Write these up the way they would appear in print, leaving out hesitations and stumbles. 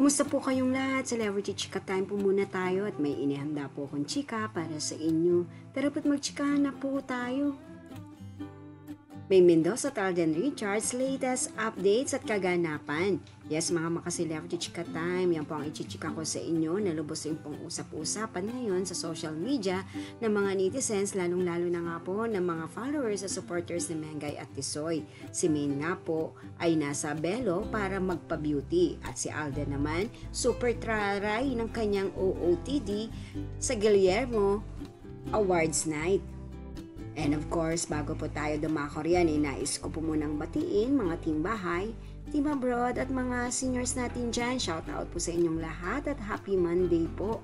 Kumusta po kayong lahat? Celebrity Chika Time po muna tayo at may inihanda po akong chika para sa inyo. Tara po't magchikahan na po tayo. May Mendoza at Alden Richards latest updates at kaganapan. Yes mga maka-Celebrity Chika Time, yan po ang ichichika ko sa inyo na lubos yung pong usap-usapan ngayon sa social media ng mga netizens, lalong-lalo na nga po ng mga followers at supporters ni Mengay at Tisoy. Si Maine nga po ay nasa Belo para magpa-beauty at si Alden naman super try ng kanyang OOTD sa Guillermo Awards Night. And of course, bago po tayo dumako riyan, nais ko po munang batiin mga team bahay, team abroad at mga seniors natin dyan. Shout out po sa inyong lahat at happy Monday po.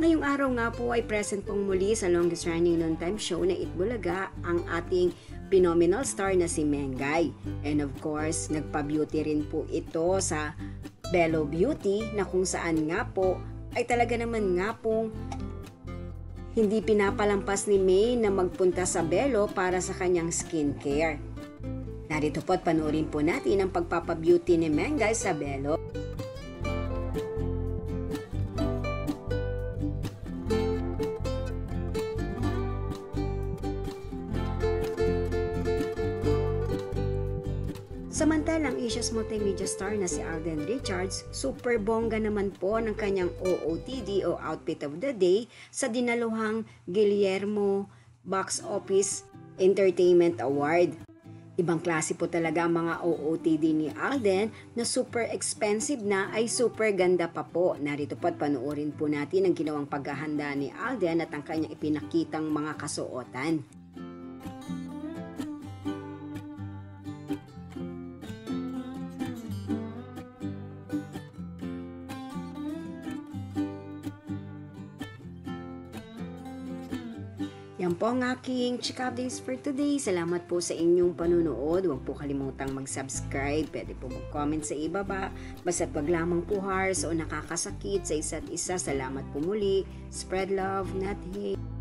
Ngayong araw nga po ay present pong muli sa longest running noontime show na Itbulaga ang ating phenomenal star na si Mengay. And of course, nagpa-beauty rin po ito sa Belo Beauty na kung saan nga po ay talaga naman nga pong hindi pinapalampas ni May na magpunta sa Belo para sa kanyang skincare. Narito po at panoorin po natin ang pagpapabeauty ni Mengay sa Belo. Samantalang Asia's multimedia star na si Alden Richards, super bongga naman po ng kanyang OOTD o Outfit of the Day sa dinaluhang Guillermo Box Office Entertainment Award. Ibang klase po talaga ang mga OOTD ni Alden na super expensive na ay super ganda pa po. Narito po at panoorin po natin ang ginawang paghahanda ni Alden at ang kanyang ipinakitang mga kasuotan. Yan po ang aking chika updates for today. Salamat po sa inyong panunood. Huwag po kalimutang mag-subscribe. Pwede po mag-comment sa ibaba. Basta't wag lamang po harsh o nakakasakit sa isa't isa. Salamat po muli. Spread love, not hate.